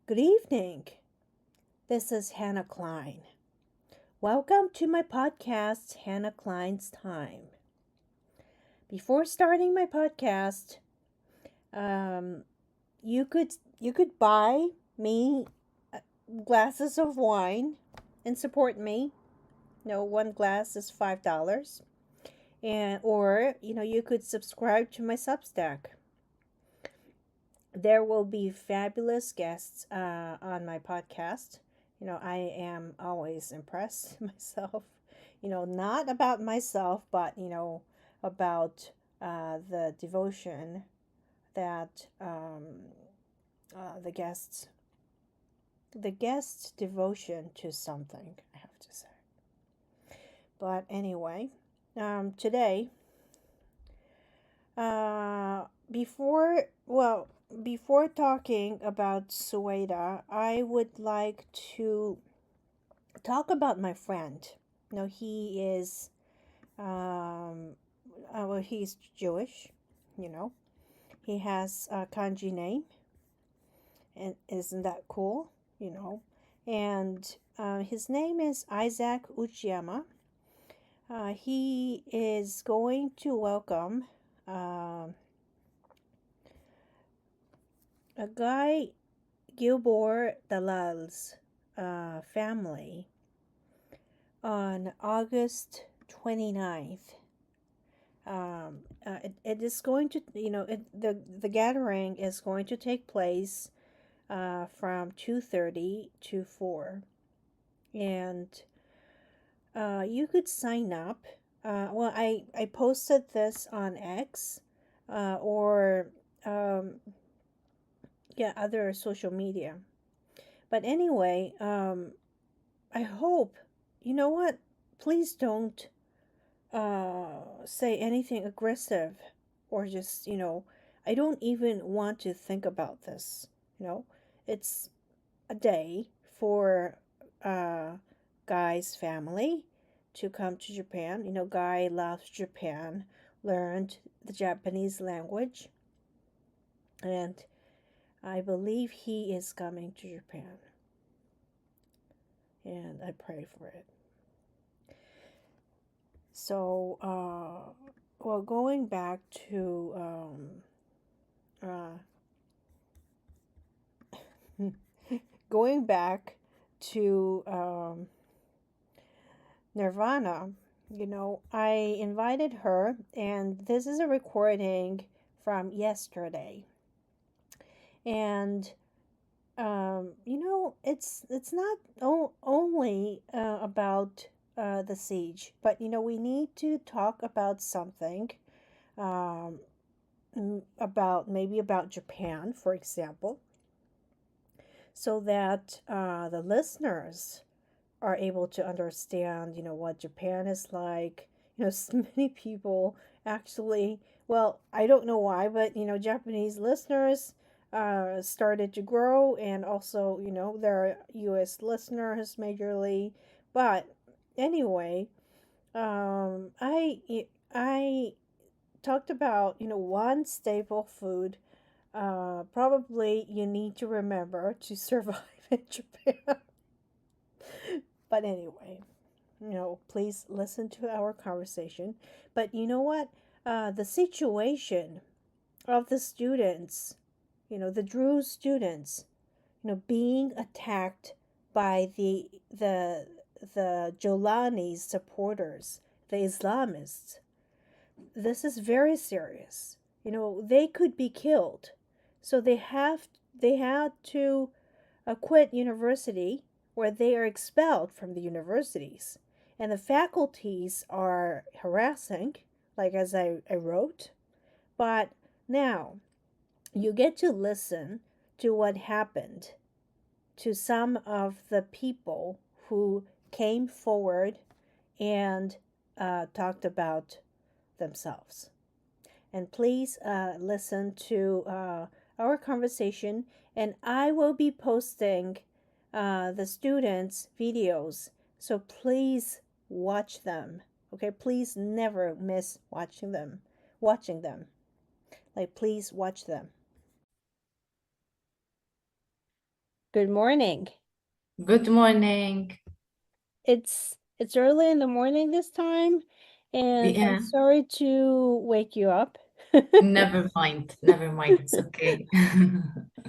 Good evening. This is Hannah Klein. Welcome to my podcast, Hannah Klein's Time. Before starting my podcast, um, you could buy me glasses of wine and support me. One glass is $5, and or you could subscribe to my Substack. There will be fabulous guests on my podcast. I am always impressed myself. Not about myself, but about the devotion that the guest's devotion to something, I have to say. But anyway, today, before talking about Suwayda, I would like to talk about my friend. He is, he's Jewish. He has a kanji name, and isn't that cool? And his name is Isaac Uchiyama. He is going to welcome a guy, Gilbert Dalal's family on August 29th. It is going to, the gathering is going to take place from 2:30 to 4. And you could sign up. I posted this on X or other social media. But anyway, I hope, please don't say anything aggressive or just, I don't even want to think about this. It's a day for Guy's family to come to Japan. Guy loves Japan, learned the Japanese language, and I believe he is coming to Japan. And I pray for it. So, going back to going back to Nirvana, I invited her, and this is a recording from yesterday. And it's not only about the siege, but we need to talk about something about Japan, for example, so that the listeners are able to understand what Japan is like. So many people actually, well, I don't know why, but Japanese listeners started to grow, and also there are US listeners majorly. But anyway, I talked about one staple food probably you need to remember to survive in Japan. But anyway, please listen to our conversation. But you know what? The situation of the students, the Druze students, being attacked by the Jolani supporters, the Islamists. This is very serious. They could be killed. So they had to quit university, where they are expelled from the universities. And the faculties are harassing, like as I wrote. But now you get to listen to what happened to some of the people who came forward and talked about themselves. And please listen to our conversation, and I will be posting the students' videos. So please watch them. Okay, please never miss watching them. Like, please watch them. Good morning. Good morning. It's early in the morning this time, and I'm Yeah, sorry to wake you up. never mind. Never mind. It's okay.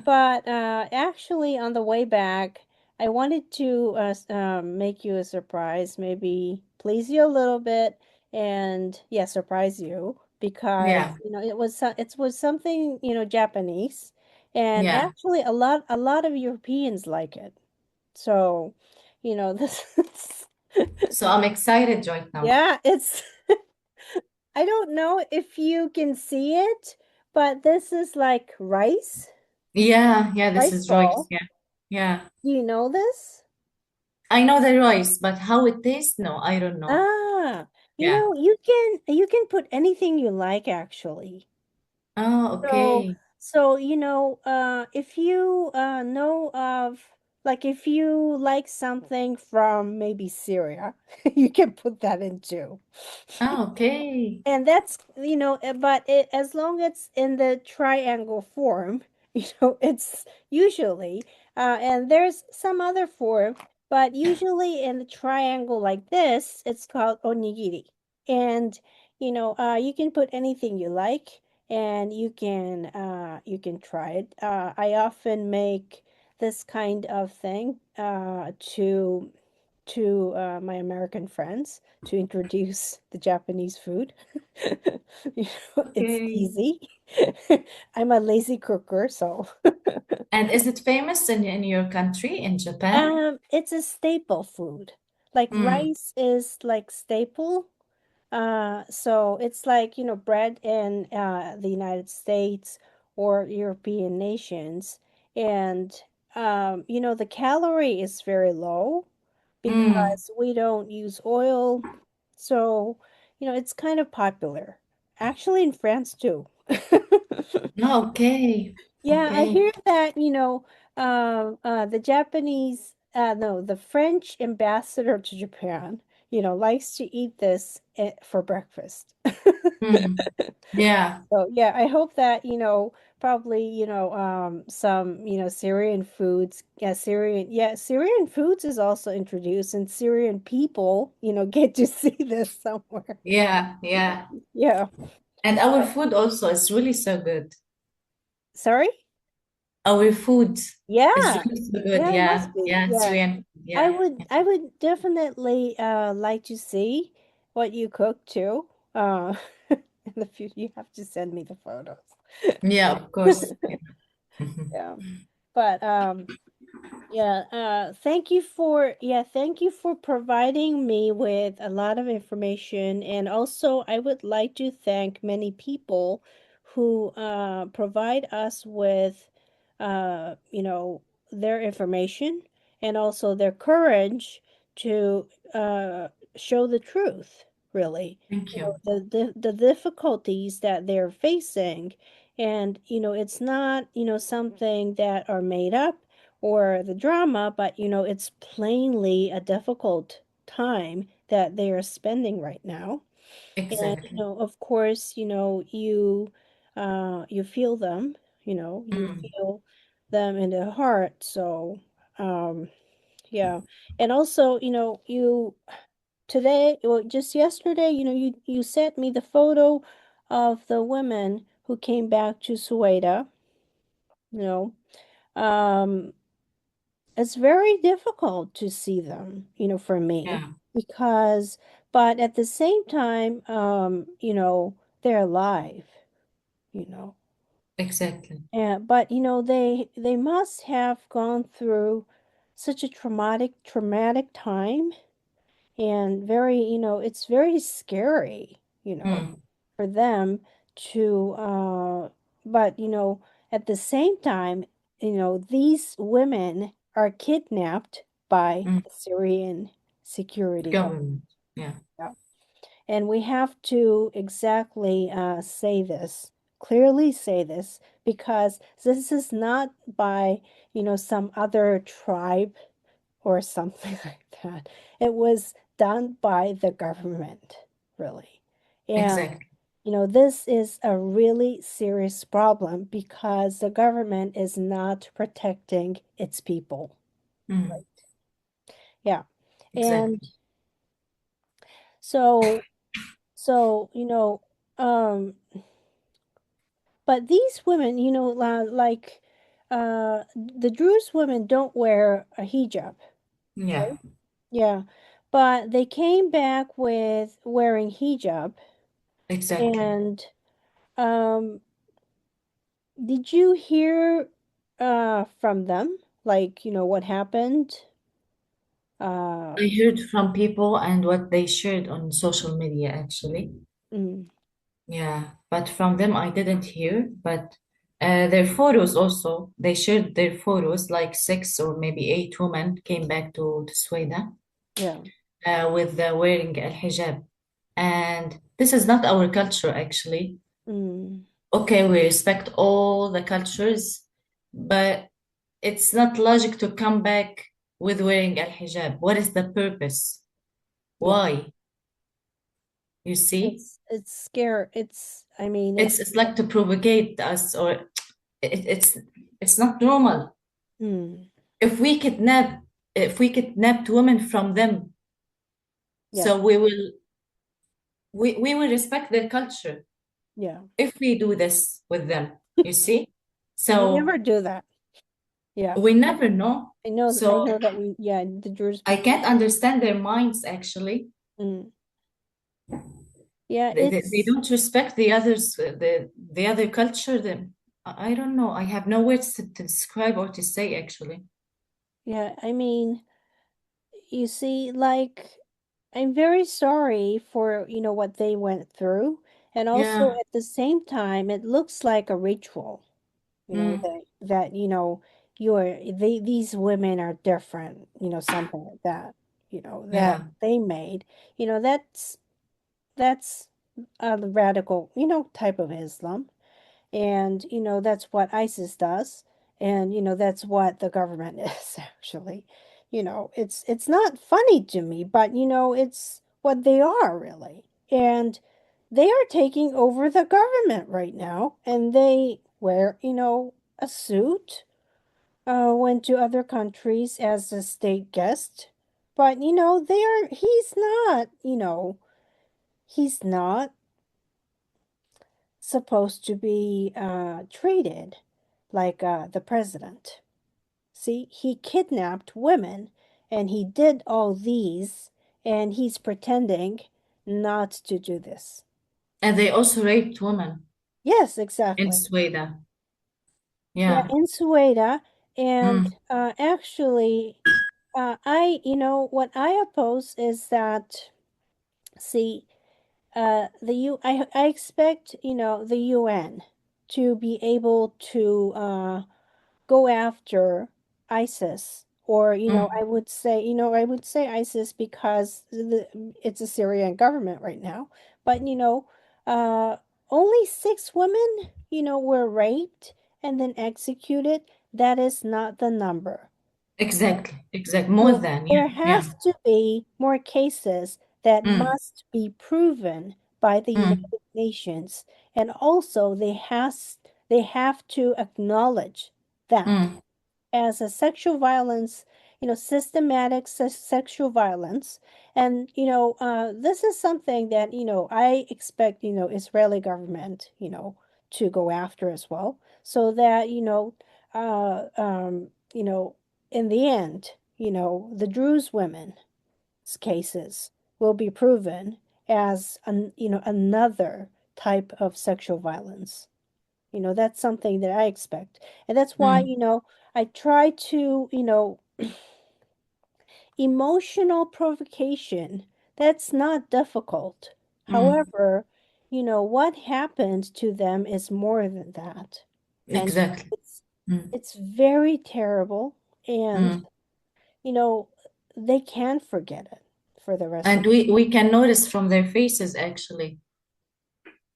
But actually, on the way back, I wanted to make you a surprise, maybe please you a little bit, and yeah, surprise you because Yeah, it was something Japanese, and yeah. actually a lot of Europeans like it. So, this is So I'm excited right now. yeah, it's I don't know if you can see it, but this is like Yeah, yeah, this rice is rice. ball. Yeah, yeah. Do you know this? I know the rice, but how it tastes? No, I don't know. Ah, Yeah. you can put anything you like actually. Oh, So okay. if you know of like if you like something from maybe Syria, you can put that in too. Oh, okay. And that's, but as long as it's in the triangle form, it's usually, and there's some other form, but usually in the triangle like this, it's called onigiri. And, you can put anything you like and you can try it. I often make this kind of thing, to my American friends to introduce the Japanese food. It's Okay. easy. I'm a lazy cooker, so And is it famous in your country, in Japan? it's a staple food. Like Mm, rice is like staple. So it's like, bread in the United States or European nations. And the calorie is very low mm. because we don't use oil. So, it's kind of popular. Actually, in France too. Oh, okay. Yeah, I Okay. hear that, the Japanese, no, the French ambassador to Japan, likes to eat this for breakfast. Mm. Yeah, So yeah, I hope that, probably, some, Syrian foods, Syrian foods is also introduced and Syrian people, get to see this somewhere. yeah, yeah. Yeah. And our So, food also is really so good. sorry? Our food is Yeah. really so good. Yeah, it Yeah, must be. yeah, Yeah. Syrian food. I Yeah, would yeah, I would definitely like to see what you cook too. In the future you have to send me the photos. yeah, of course. Yeah. Yeah. But yeah, thank you for providing me with a lot of information. And also, I would like to thank many people who provide us with, their information and also their courage to show the truth, really. Thank You know, you. the difficulties that they're facing. And, it's not, something that are made up or the drama, but it's plainly a difficult time that they are spending right now. And Exactly. of course, you feel them, you Mm. feel them in the heart. So, um, yeah. And also, you today, well, just yesterday, you sent me the photo of the women who came back to Suwayda, you know. Um, It's very difficult to see them, for me, Yeah, because, but at the same time, they're alive, you know. exactly. And but they must have gone through such a traumatic time and very, it's very scary, Mm. for them to but at the same time, these women are kidnapped by Mm. the Syrian security guard. Government. Yeah, Yeah. And we have to exactly clearly say this, because this is not by, some other tribe or something like that. It was done by the government, really. And exactly. This is a really serious problem because the government is not protecting its people. Mm, Yeah. And exactly. so, so, um, but these women, like, the Druze women don't wear a hijab, Yeah, right? Yeah. But they came back with wearing hijab. exactly. And um, did you hear from them? Like, what happened? Uh, I heard from people and what they shared on social media, actually. mm, Yeah, but from them I didn't hear. But their photos also, they shared their photos, like six or maybe eight women came back to Suwayda yeah. with wearing al-hijab. And this is not our culture, actually. Mm, Okay, we respect all the cultures, but it's not logic to come back with wearing al-hijab. What is the purpose? yeah. Why? You see? It's scare. I mean, It's like to provocate us, or it, it's it's not normal. mm, If we kidnap, if we kidnapped women from them, yeah, so we will respect their culture yeah. if we do this with them, you see? We never So do that. Yeah. we never know. I So know that yeah, the Druze I people. can't understand their minds actually. Mm, yeah, They don't respect the others, the other culture. Then I don't know. I have no words to describe or to say actually. yeah, I mean, you see, like, I'm very sorry for, what they went through. And also Yeah. at the same time, it looks like a ritual, Mm, that, these women are different, something like that, that yeah. they made. That's a radical, type of Islam. And, that's what ISIS does. And, that's what the government is actually. It's not funny to me, but, it's what they are really. And they are taking over the government right now. And they wear, a suit, went to other countries as a state guest. But, he's not supposed to be treated like the president. See, he kidnapped women and he did all these, and he's pretending not to do this. And they also raped women Yes, in exactly. Sweden. Yeah, Yeah. in Suwayda. And Mm, actually, what I oppose is that, see, I expect, the UN to be able to go after ISIS, or mm. I would say ISIS because it's a Syrian government right now. But uh only 6 women were raped and then executed. That is not the number. Exactly. Exactly. More So than, yeah. there Yeah. has to be more cases that Mm, must be proven by the mm, United Nations. And also they have to acknowledge that mm, as a sexual violence, systematic sexual violence. And, this is something that, I expect, Israeli government, to go after as well, so that, uh, um, you know, in the end, the Druze women's cases will be proven as another type of sexual violence. That's something that I expect. And that's why, mm, I try to, emotional provocation. That's not difficult. mm. However, what happened to them is more than that. And Exactly. it's Mm, it's very terrible. And, mm. you know, they can't forget it for the rest of, And we can notice from their faces actually.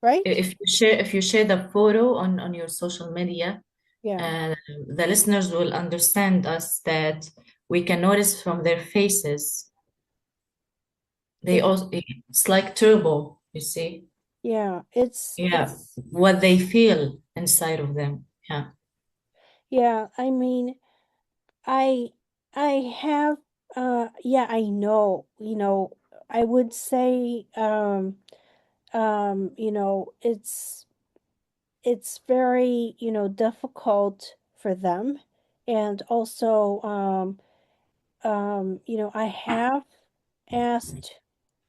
right? If you share the photo on your social media, Yeah. uh, the listeners will understand us that we can notice from their faces. They It also, it's like turbo, you see. Yeah, Yeah, it's what they feel inside of them. Yeah. yeah, I mean, I I have yeah, I know, I would say it's very, difficult for them. And also I have asked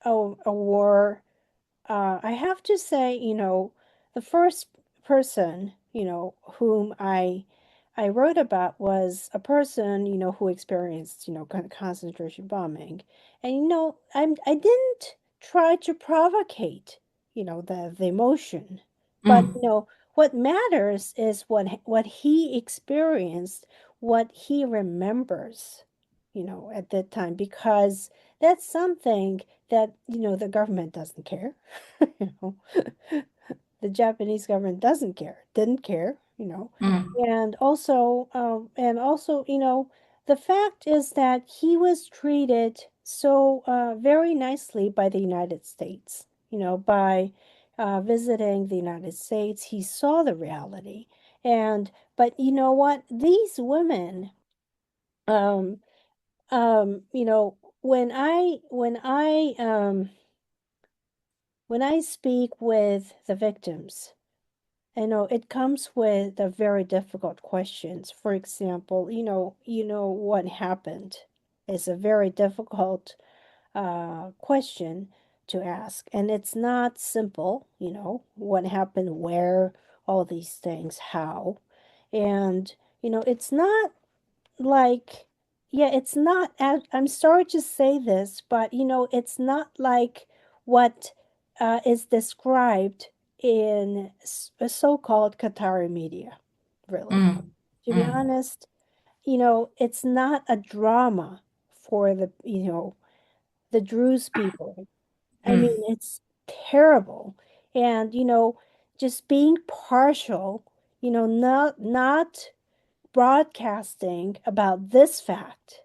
a war. I have to say, the first person, whom I wrote about was a person, who experienced, concentration bombing. And I didn't try to provocate, the emotion. But Mm, what matters is what he experienced, what he remembers, at that time, because that's something that the government doesn't care. you know the Japanese government doesn't care, didn't care. mm, And also the fact is that he was treated so very nicely by the United States. By visiting the United States, he saw the reality. And but you know what, these women, um when I speak with the victims, I know it comes with the very difficult questions. For example, what happened is a very difficult question to ask, and it's not simple. What happened, where, all these things, how, and it's not like, yeah, it's not, I'm sorry to say this, but it's not like what is described in a so-called Qatari media, really. mm, To be mm, honest, it's not a drama for the Druze people. I mean, mm, it's terrible. And just being partial, not broadcasting about this fact.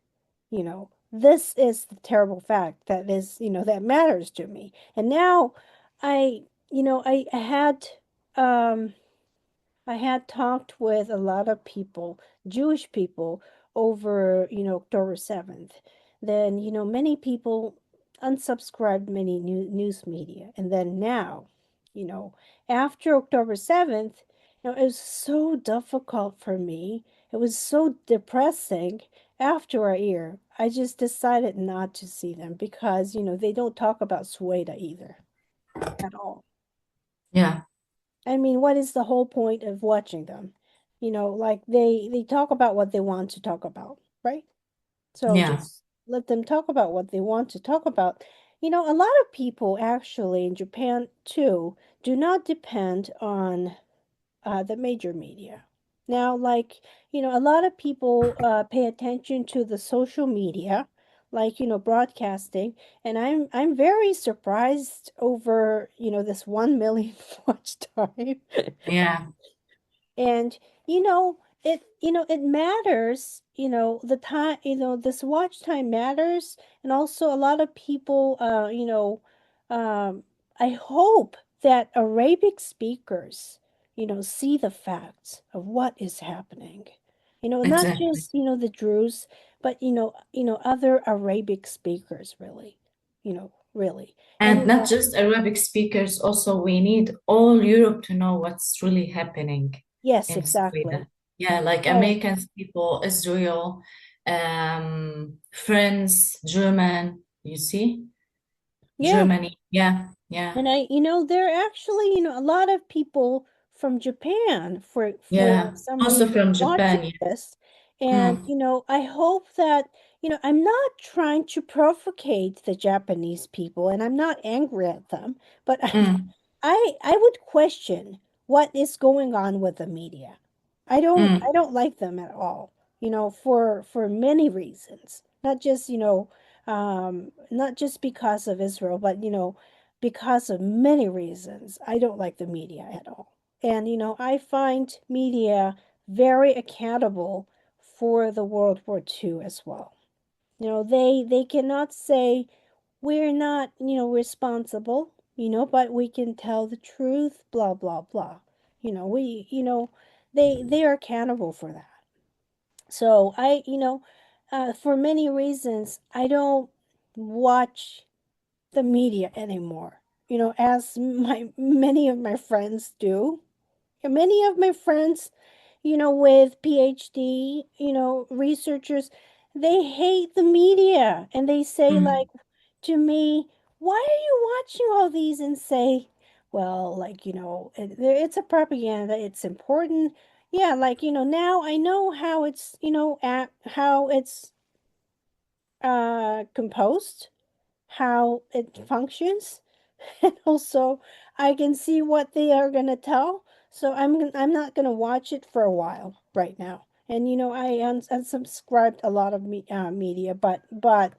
This is the terrible fact that matters to me. And now I, um, I had talked with a lot of people, Jewish people, over, October 7th. Then, many people unsubscribed many news media. And then now, you know, after October 7th, it was so difficult for me. It was so depressing after a year. I just decided not to see them because, they don't talk about Suwayda either at all. yeah, I mean, what is the whole point of watching them? Like they talk about what they want to talk about, right? So yeah, just let them talk about what they want to talk about. A lot of people actually in Japan too do not depend on the major media. Now, like, a lot of people pay attention to the social media, like, broadcasting, and I'm very surprised over, this 1 million watch time. yeah, And it matters, the time, this watch time matters. And also a lot of people, um I hope that Arabic speakers, see the facts of what is happening. Not exactly. just, the Druze, but other Arabic speakers, really, really. And And not just Arabic speakers, also we need all Europe to know what's really happening yes, in Sweden. exactly. Yeah, like Oh, Americans, people, Israel, France, German, you see? yeah. Germany. Yeah, yeah, And there are actually, a lot of people from Japan, for yeah. some Also reason, from watching Japan. Yeah. this. And, Mm, I hope that, I'm not trying to provocate the Japanese people, and I'm not angry at them, but mm, I would question what is going on with the media. I mm, don't like them at all, for many reasons. Not just because of Israel, but because of many reasons. I don't like the media at all. And I find media very accountable for the World War II as well. They cannot say we're not, responsible. but we can tell the truth, blah, blah, blah. They are accountable for that. So for many reasons, I don't watch the media anymore, as my many of my friends do. And many of my friends, with PhD, researchers, they hate the media and they say, like, Mm. to me, why are you watching all these? And say, well, like, it's a propaganda, it's important. Yeah, like, now I know how it's, how it's composed, how it functions, and also I can see what they are gonna tell. So I'm not gonna watch it for a while right now. And I unsubscribed a lot of media, but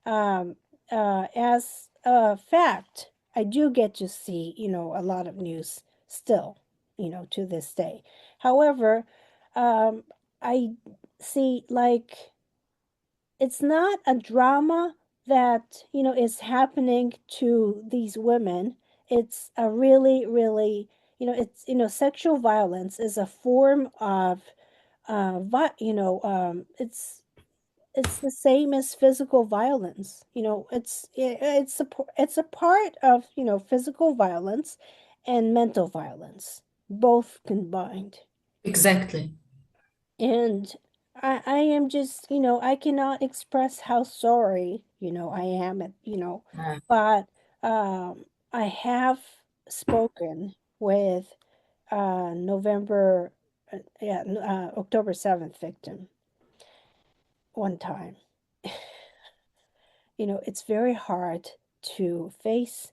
um, as a fact, I do get to see a lot of news still, to this day. However, um, I see, like, it's not a drama that is happening to these women. It's a really, really, it's sexual violence is a form of it's the same as physical violence. It's a part of physical violence and mental violence, both combined. Exactly. And I am just, I cannot express how sorry, I am at, Uh, but I have spoken with October 7th victim one time. It's very hard to face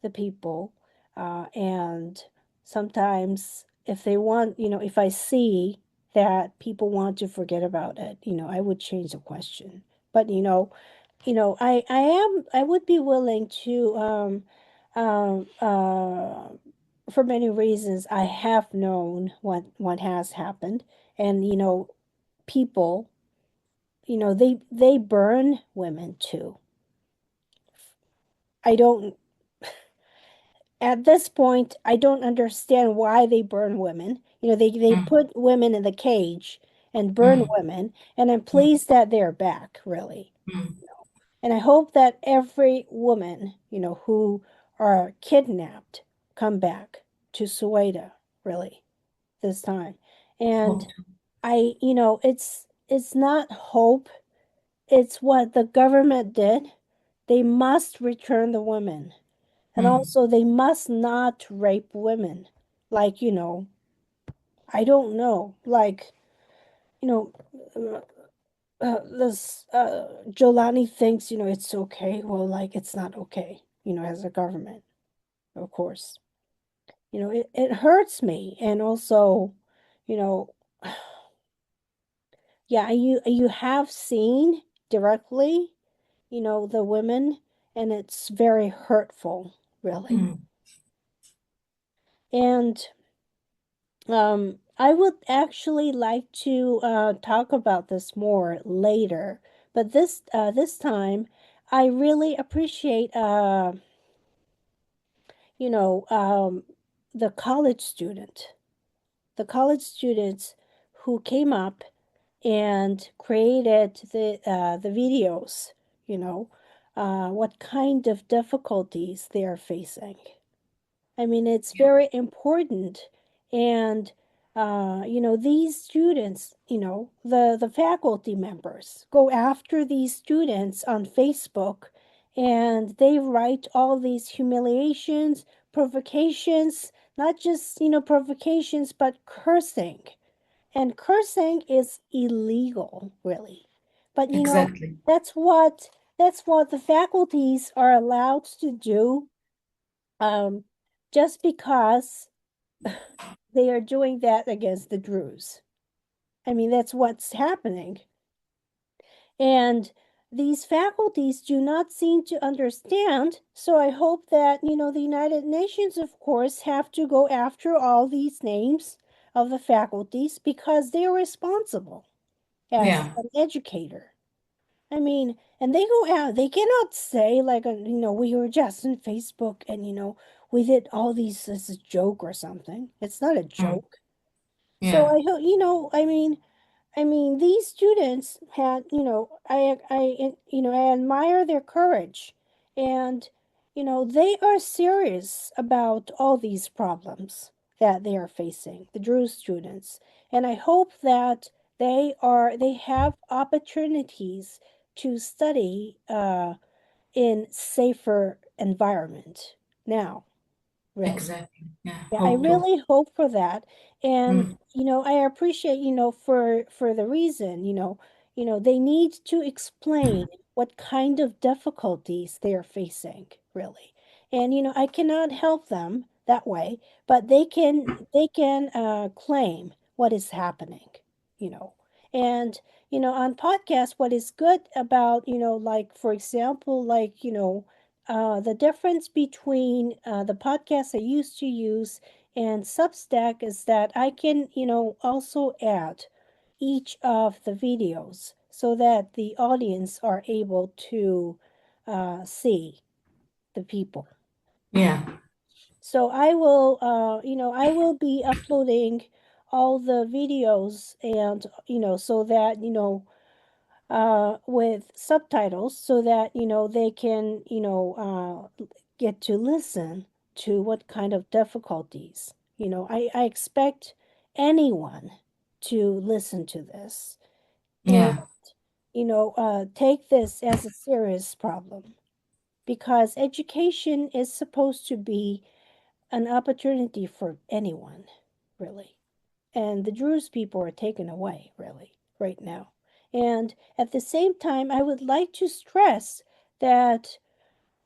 the people, and sometimes if they want, if I see that people want to forget about it, I would change the question. But I would be willing to um uh for many reasons. I have known what has happened, and people, they burn women too. I don't At this point, I don't understand why they burn women. They mm, put women in the cage and burn mm, women, and I'm mm, pleased that they're back, really. mm. And I hope that every woman, who are kidnapped come back to Suwayda, really, this time. And Hope to. it's not hope, it's what the government did. They must return the women. And Mm, also, they must not rape women. Like, I don't know. Like, you know, this Jolani thinks, it's okay. Well, like, it's not okay, as a government, of course. It hurts me. And also, you know, yeah, you have seen directly, the women, and it's very hurtful, really. mm. And I would actually like to talk about this more later, but this time, I really appreciate you know, the college student, the college students who came up and created the videos. What kind of difficulties they are facing. I mean, it's very important. And, these students, the faculty members go after these students on Facebook, and they write all these humiliations, provocations, not just, provocations, but cursing. And cursing is illegal, really. But, Exactly. that's what the faculties are allowed to do, um, just because they are doing that against the Druze. I mean, that's what's happening. And these faculties do not seem to understand. So I hope that, the United Nations, of course, have to go after all these names of the faculties because they're responsible as Yeah. an educator. I mean, and they go out, they cannot say, like, we were just on Facebook and, we did all these as a joke or something. It's not a Mm. joke. So Yeah, I hope, I mean, these students had, I admire their courage, and they are serious about all these problems that they are facing, the Druze students, and I hope that they have opportunities to study in safer environment now, really. exactly. Yeah, Yeah, I hope to. really hope for that. And, Mm. I appreciate, for the reason, they need to explain what kind of difficulties they are facing, really. And, I cannot help them that way, but they can claim what is happening, you know. And, on podcasts, what is good about, like, for example, like, the difference between the podcasts I used to use and Substack is that I can, also add each of the videos so that the audience are able to see the people. Yeah, So I will be uploading all the videos and, so that, with subtitles so that they can get to listen to what kind of difficulties I expect anyone to listen to this and yeah, take this as a serious problem because education is supposed to be an opportunity for anyone, really. And the Druze people are taken away, really, right now. And at the same time, I would like to stress that,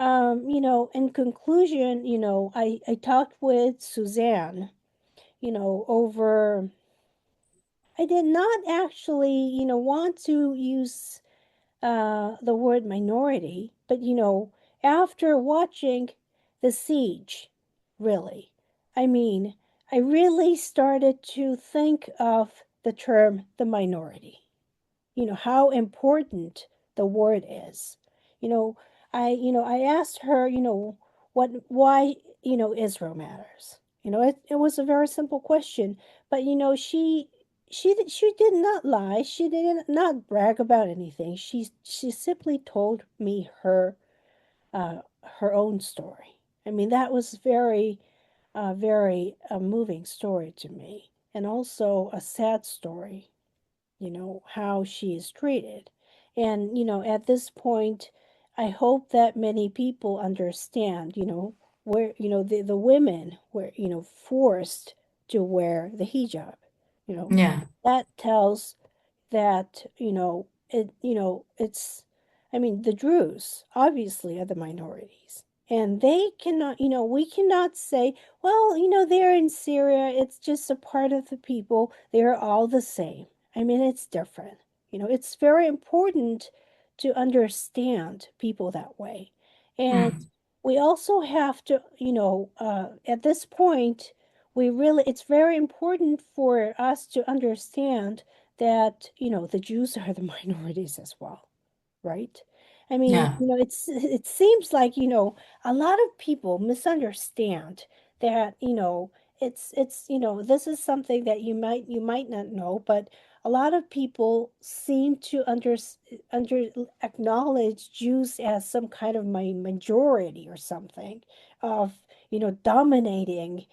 in conclusion, I talked with Suzanne, over, I did not actually, want to use the word minority, but after watching The Siege, really, I mean, I really started to think of the term the minority, how important the word is. You know, I asked her, why, Israel matters. It was a very simple question, but she did not lie. She did not brag about anything. She simply told me uh her own story. I mean, that was very moving story to me, and also a sad story, how she is treated. And, at this point, I hope that many people understand, where, the women were, forced to wear the hijab. You know, yeah, that tells that, it's, I mean, the Druze obviously are the minorities. And they cannot, we cannot say, well, they're in Syria, it's just a part of the people, they're all the same. I mean, it's different. It's very important to understand people that way. And mm. we also have to, at this point, it's very important for us to understand that, the Jews are the minorities as well, right? I mean, Yeah, it seems like, a lot of people misunderstand that, this is something that you might not know, but a lot of people seem to under acknowledge Jews as some kind of majority or something of, dominating,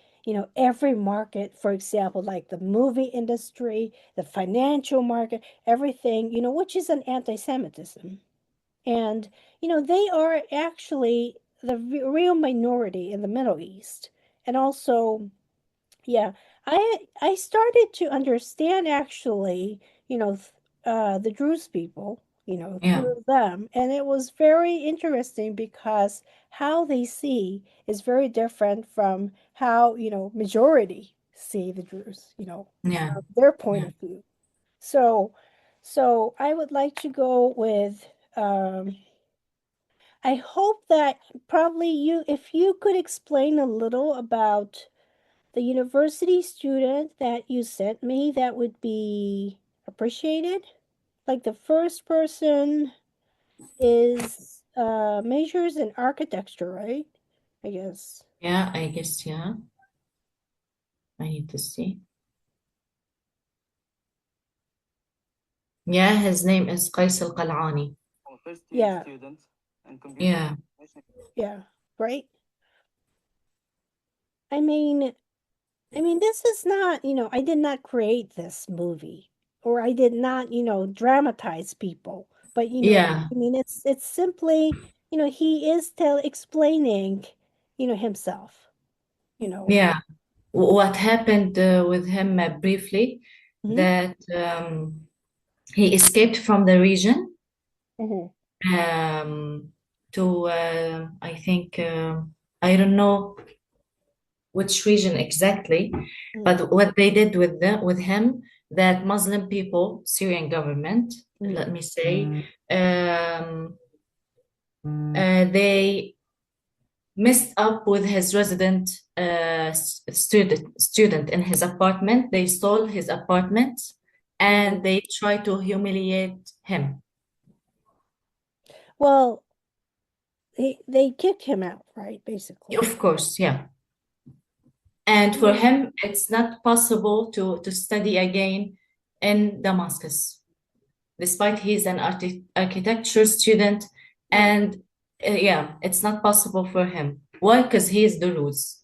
every market, for example, like the movie industry, the financial market, everything, which is an anti-Semitism. And, they are actually the real minority in the Middle East. And also, yeah, I started to understand actually, the Druze people, yeah, through them, and it was very interesting because how they see is very different from how, majority see the Druze, yeah, their point yeah, of view. So, so I would like to go with, I hope that probably if you could explain a little about the university student that you sent me, that would be appreciated. Like the first person. is majors in architecture, right? I guess. Yeah, I guess, yeah. I need to see. Yeah, his name is Qais Al-Qal'ani. Yeah, Yeah, yeah, right. I mean, this is not, I did not create this movie, or I did not, dramatize people. But yeah, it's simply, he is explaining, himself. You know. yeah. What happened with him briefly, Hmm. that he escaped from the region Hmm. um, to, I think, I don't know which region exactly, but what they did with him, that Muslim people, Syrian government, Hmm. let me say, they messed up with his resident student in his apartment. They stole his apartment Hmm. and they tried to humiliate him. Well, they kicked him out, right? Basically. Of course, yeah. And for Mm. him, it's not possible to study again in Damascus, despite he's an architecture student. Mm. And yeah, it's not possible for him. Why? Because he is Druze.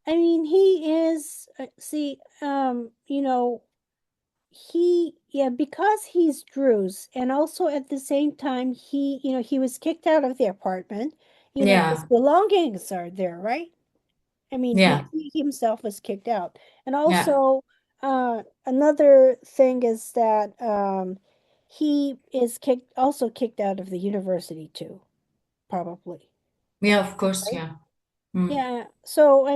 He is, see, yeah, because he's Druze, and also at the same time, he was kicked out of the apartment. His Yeah, belongings are there, right? yeah, He himself was kicked out. And yeah, also, another thing is that he is kicked out of the university too, probably, yeah, of course, right? yeah. Mm. Yeah. So,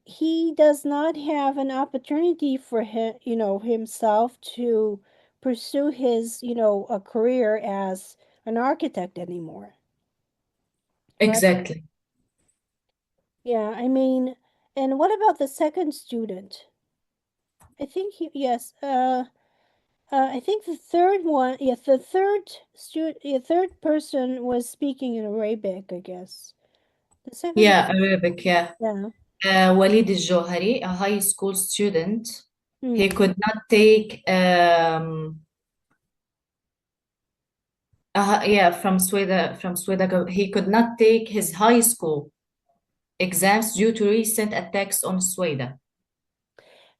he does not have an opportunity for himself to pursue his, a career as an architect anymore, right? Exactly. Yeah, and what about the second student? I think yes, I think the third one, yeah, the third person was speaking in Arabic, I guess. The second, Yeah, Arabic, yeah. yeah. Walid al-Johari, a high school student, he Hmm. could not take, yeah, from Suwayda, he could not take his high school exams due to recent attacks on Suwayda.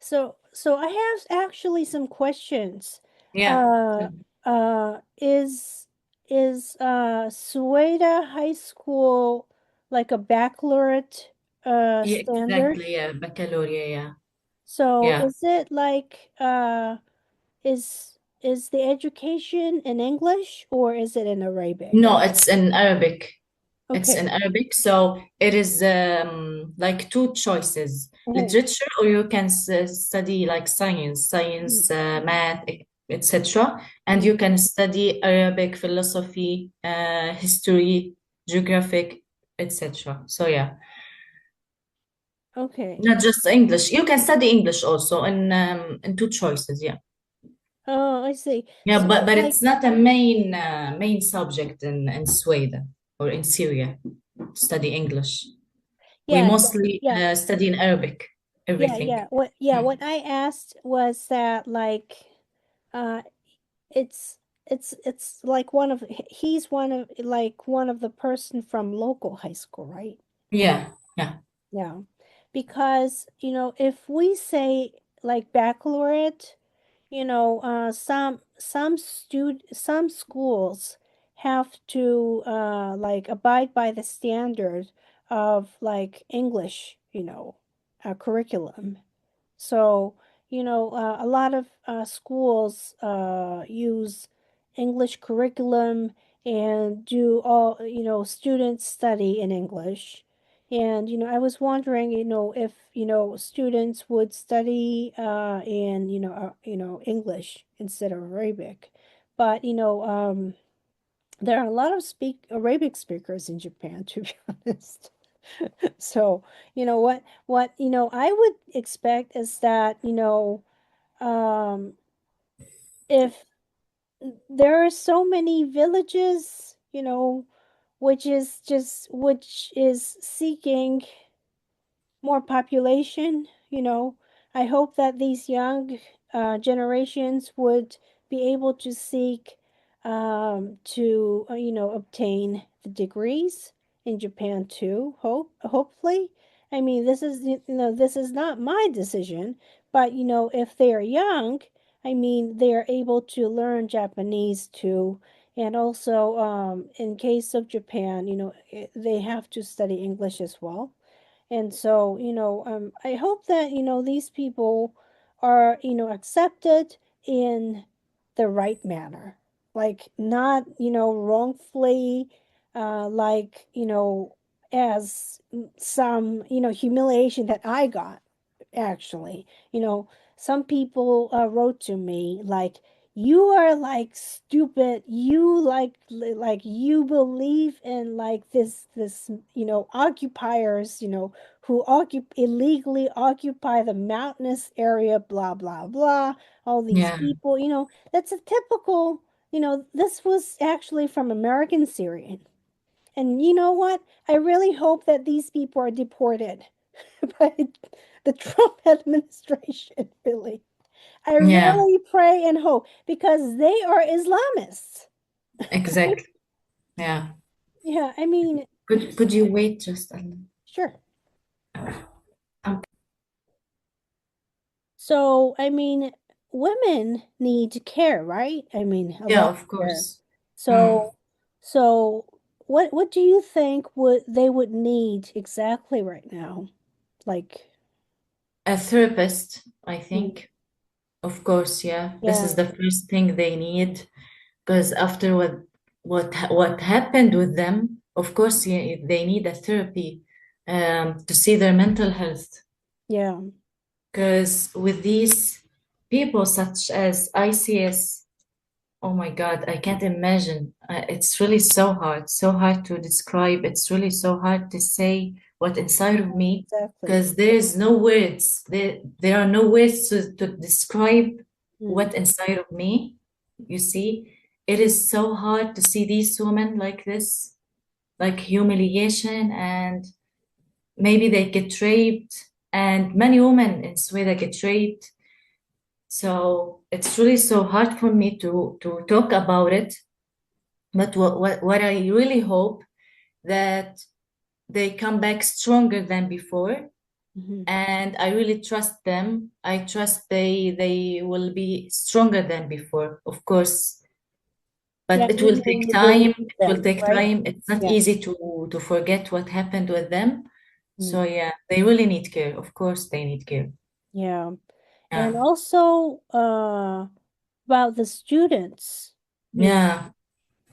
So I have actually some questions. Yeah, Uh, is Suwayda High School like a baccalaureate yeah, standard? exactly. Yeah, baccalaureate. Yeah, So yeah. is it like is the education in English or is it in Arabic? No, it's in Arabic. It's in Okay. Arabic, so it is like two choices: Mhm. literature, or you can study like Mhm. math, etc. And you Mhm. can study Arabic, philosophy, history, geographic, etc. So yeah, Okay. not just English. You can study English also in two choices. Yeah, Oh, I see. yeah, So but like it's not a main subject in Sweden or in Syria. Study English. We yeah, mostly yeah. study in Arabic, Yeah, everything. yeah. What I asked was that like uh it's it's like he's one of the person from local high school, right? Yeah, yeah, Yeah. Because, if we say like baccalaureate, some schools have to like abide by the standard of like English, curriculum. So, a lot of schools use English curriculum and do all, students study in English. And, I was wondering, if, students would study in, English instead of Arabic. But, there are a lot of speak Arabic speakers in Japan, to be honest. So, I would expect is that, um, if there are so many villages you know, which is seeking more population, you know. I hope that these young generations would be able to seek to you know, obtain the degrees in Japan too. Hopefully. I mean, this is, you know, this is not my decision, but you know, if they are young, I mean, they are able to learn Japanese too. And also, in case of Japan, you know, they have to study English as well. And so, you know, I hope that, you know, these people are, you know, accepted in the right manner. Like, not, you know, wrongfully, like, you know, as some, you know, humiliation that I got, actually. You know, some people wrote to me like, you are like stupid, you like you believe in like this, you know, occupiers, you know, who illegally occupy the mountainous area, blah blah blah, all these Yeah, people, you know, that's a typical, you know, this was actually from American Syrian. And you know what, I really hope that these people are deported by the Trump administration, really. I yeah, really pray and hope because they are Islamists. exactly. Yeah. Yeah, I mean, Could you wait just a little? sure. Um, So, I mean, women need care, right? I mean, a yeah, lot of of care. course. Mm. So, so what do you think would need exactly right now? Like, A therapist, I mm, think. Of course, yeah. This yeah, is the first thing they need because after what happened with them, of course, yeah, they need a therapy to see their mental health. yeah, Because with these people such as ICS, oh my God, I can't imagine. It's really so hard to describe. It's really so hard to say what inside of me exactly. because there is no words. There are no words to describe Mm, what inside of me. You see, it is so hard to see these women like this, like humiliation, and maybe they get raped, and many women in Sweden get raped. So it's really so hard for me to talk about it. But what I really hope that they come back stronger than before. hmm. And I really trust them. I trust they will be stronger than before, of course. Yeah, But it you will mean take you time. believe It will them, take right? time. It's not Yeah. easy to forget what happened with them. Mm, So yeah, they really need care. Of course, they need care. yeah. And Yeah. also, about the students, you know. Yeah.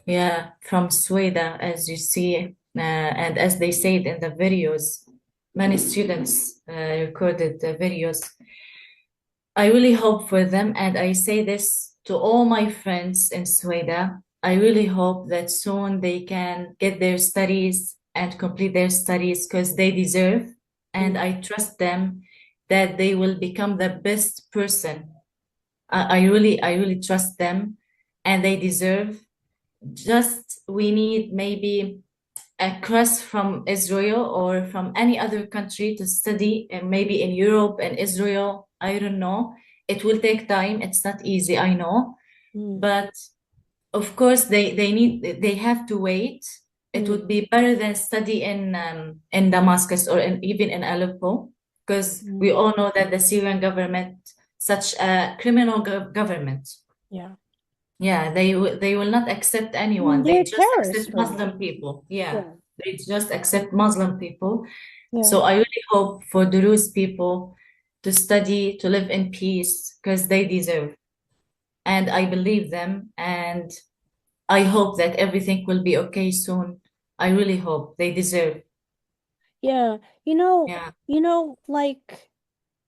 Yeah, from Suwayda, as you see, and as they said in the videos, many students recorded the videos. I really hope for them, and I say this to all my friends in Suwayda. I really hope that soon they can get their studies and complete their studies because they deserve, and Mm, I trust them that they will become the best person. I really trust them, and they deserve. Just we need maybe a cross from Israel or from any other country to study, and maybe in Europe and Israel. I don't know. It will take time. It's not easy, I know. mm, But of course, they have to wait. It mm, would be better than study in Damascus or even in Aleppo, because we mm. all know that the Syrian government, such a criminal government. Yeah. Yeah, they will not accept I mean, anyone. They they're just terrorists, accept really. Muslim people. Yeah, Yeah. they just accept Muslim people. Yeah. So I really hope for the Druze people to study, to live in peace, because they deserve. And I believe them, and I hope that everything will be okay soon. I really hope they deserve. Yeah. Yeah, Like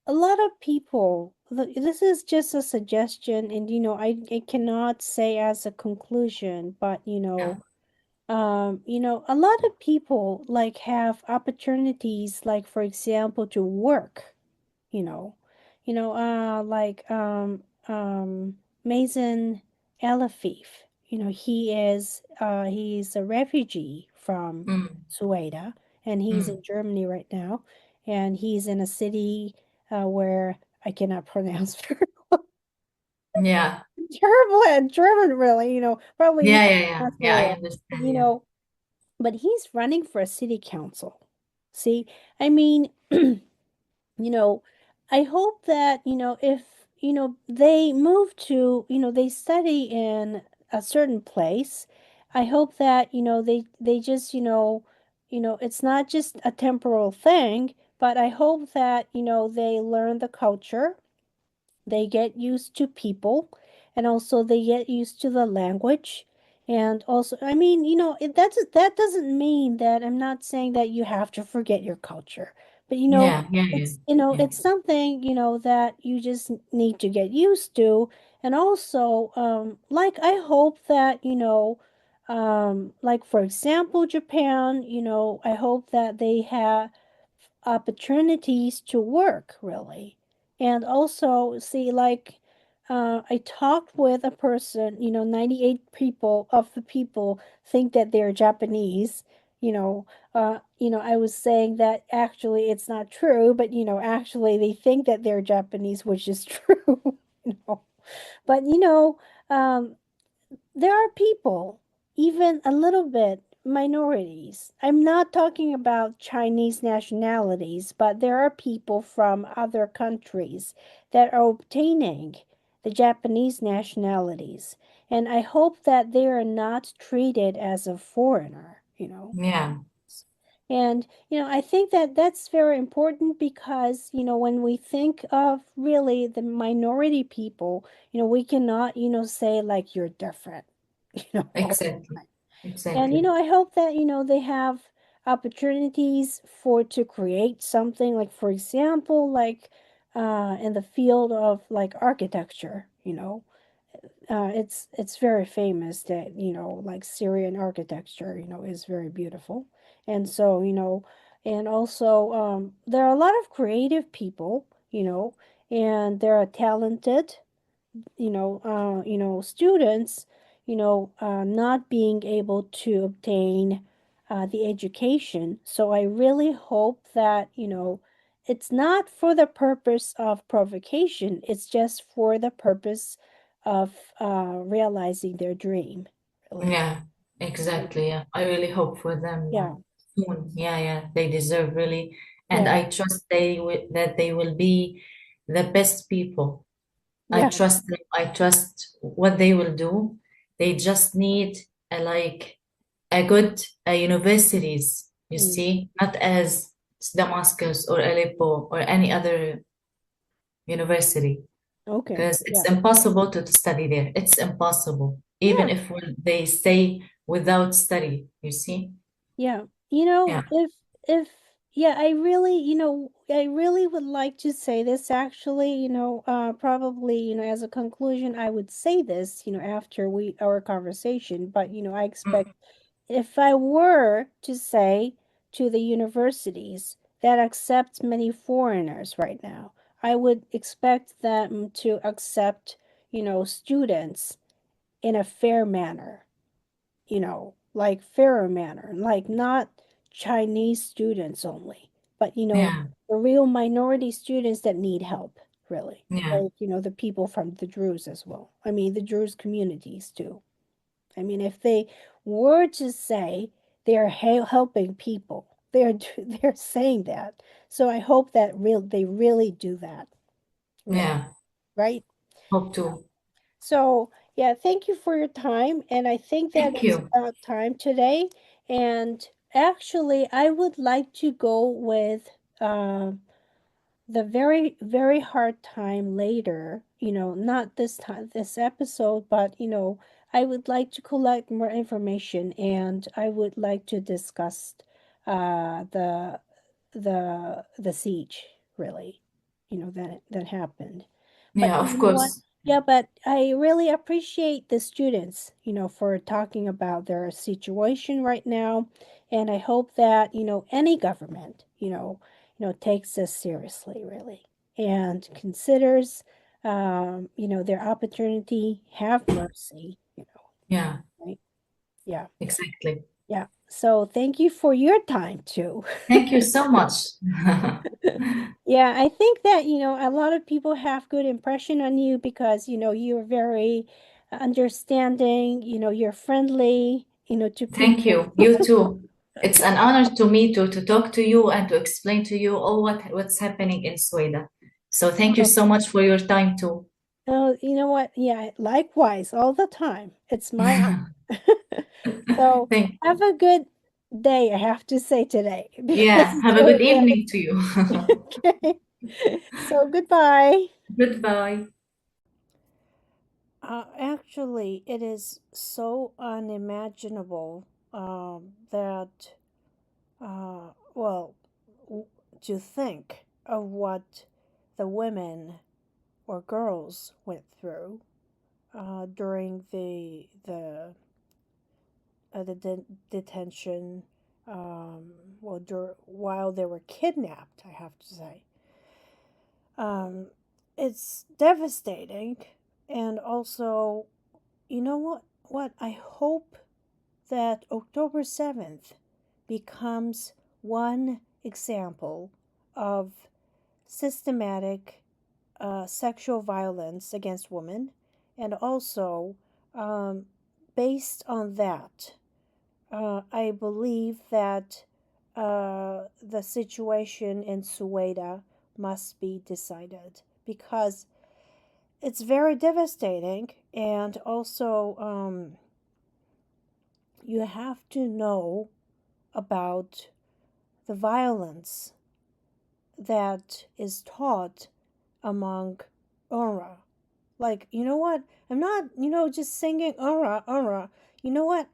a lot of people, this is just a suggestion, and I cannot say as a conclusion, but yeah, a lot of people like have opportunities, like for example, to work, you know, like Mason Elafif, he's a refugee from Mm, Suwayda, and he's in mm. Germany right now, and he's in a city where I cannot pronounce very Yeah. terrible at German, really. Probably Yeah, yeah, yeah. not Yeah, very I well. understand. You Yeah. know, but he's running for a city council. See, I mean, you know, I hope that, if, they move to, they study in a certain place, I hope that, they just, it's not just a temporal thing, but I hope that, they learn the culture, they get used to people, and also they get used to the language. And also, I mean, that doesn't mean that I'm not saying that you have to forget your culture. But Yeah, yeah, yeah. Yeah. it's something, that you just need to get used to. And also, like I hope that, like for example, Japan, I hope that they have opportunities to work really. And also see, like, I talked with a person, 98 people of the people think that they're Japanese. I was saying that actually it's not true, but actually they think that they're Japanese, which is true. you know but um there are people, even a little bit minorities. I'm not talking about Chinese nationalities, but there are people from other countries that are obtaining the Japanese nationalities. And I hope that they are not treated as a foreigner. Yeah. And, I think that that's very important because, when we think of really the minority people, we cannot, say like you're different, all the Exactly. time. And, Exactly. I hope that, they have opportunities for to create something like, for example, like in the field of like architecture, it's very famous that like Syrian architecture is very beautiful. And so and also there are a lot of creative people, and there are talented, students, not being able to obtain the education. So I really hope that it's not for the purpose of provocation, it's just for the purpose of realizing their dream, really. Yeah, exactly. Yeah. I really hope for them Yeah, soon. Yeah, yeah. They deserve really. And yeah, I trust they will be the best people. I yeah. trust them. I trust what they will do. They just need a good universities, you Mm. see, not as Damascus or Aleppo or any other university, Okay, because it's yeah, impossible to study there. It's impossible, even yeah. if they stay without study, you see? Yeah. Yeah. If yeah, I really would like to say this actually, probably, as a conclusion, I would say this, after our conversation, but I expect Mm. if I were to say to the universities that accept many foreigners right now, I would expect them to accept, students in a fair manner, like fairer manner, like not Chinese students only, but Yeah. the real minority students that need help, really. Yeah. Like, the people from the Druze as well. I mean, the Druze communities too. I mean, if they were to say they're helping people, they're saying that. So I hope that they really do that, really, Yeah. right? Hope Yeah. to. So, yeah, thank you for your time. And I think that Thank it's you. about time today. And actually, I would like to go with the very, very hard time later, not this time, this episode, but, I would like to collect more information and I would like to discuss uh, the the siege, really, that happened. But Yeah, you of know what? course. Yeah, but I really appreciate the students, for talking about their situation right now. And I hope that, any government, takes this seriously, really, and considers, their opportunity, have mercy. Yeah, right? Yeah. exactly. Yeah. So thank you for your time too. Thank you so much. Yeah, I think that, a lot of people have good impression on you because, you're very understanding, you're friendly, to Thank people. you. You too. It's an honor to me to talk to you and to explain to you all what's happening in Sweden. So thank you Oh, so much for your time too. oh, you know what? Yeah, likewise, all the time. It's my honor. So Thank have you. a good day, I have to say today, because Yeah, it's have a very good evening to you. early. Okay. So goodbye. Goodbye. Actually, it is so unimaginable that, well, w- to think of what the women or girls went through during the detention, while they were kidnapped, I have to say. Um, it's devastating, and also, you know what? I hope that October 7th becomes one example of systematic sexual violence against women, and also, um, based on that, I believe that the situation in Suwayda must be decided because it's very devastating, and also, you have to know about the violence that is taught among UNRWA. Like, you know what? I'm not, just singing UNRWA, UNRWA. You know what?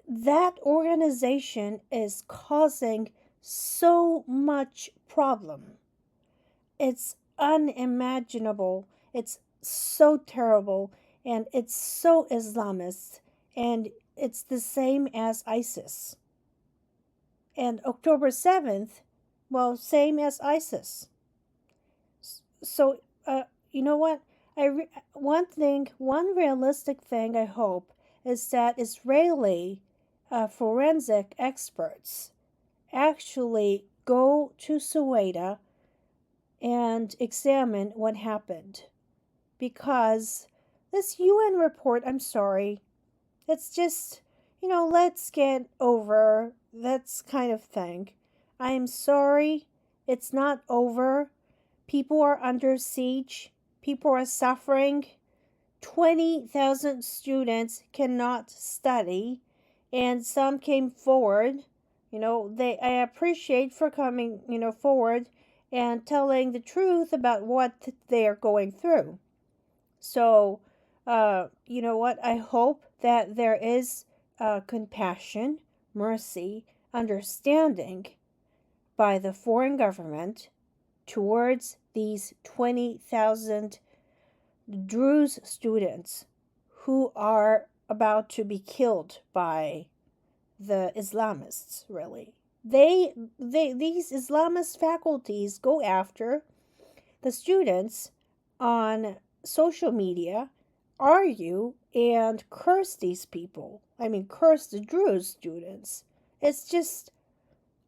That organization is causing so much problem. It's unimaginable. It's so terrible, and it's so Islamist, and it's the same as ISIS. And October 7th, well, same as ISIS. So, you know what? One realistic thing I hope is that Israeli forensic experts actually go to Suwayda and examine what happened. Because this UN report, I'm sorry, it's just, let's get over that kind of thing. I am sorry, it's not over. People are under siege, people are suffering. 20,000 students cannot study, and some came forward. I appreciate for coming, forward and telling the truth about what they are going through. So, you know what? I hope that there is compassion, mercy, understanding by the foreign government towards these 20,000 Druze students who are about to be killed by the Islamists, really. These Islamist faculties go after the students on social media, argue and curse these people. I mean, curse the Druze students. It's just,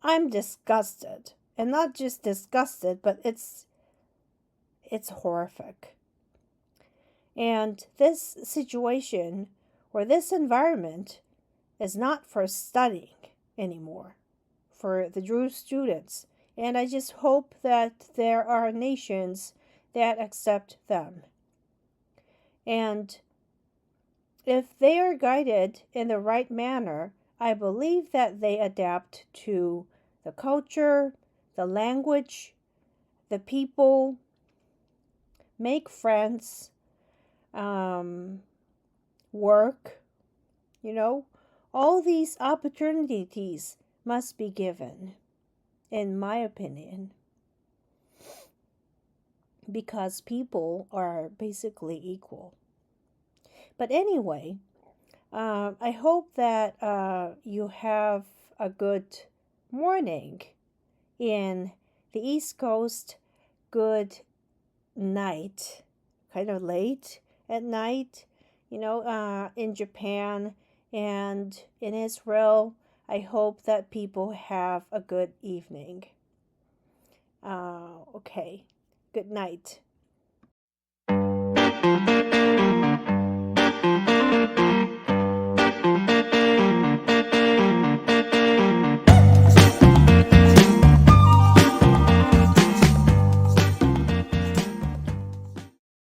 I'm disgusted. And not just disgusted, but it's horrific. And this situation or this environment is not for studying anymore for the Druze students. And I just hope that there are nations that accept them. And if they are guided in the right manner, I believe that they adapt to the culture, the language, the people, make friends, um, work, you know. All these opportunities must be given, in my opinion, because people are basically equal. But anyway, I hope that you have a good morning in the East Coast, good night, kind of late at night in Japan and in Israel. I hope that people have a good evening. Okay. Good night.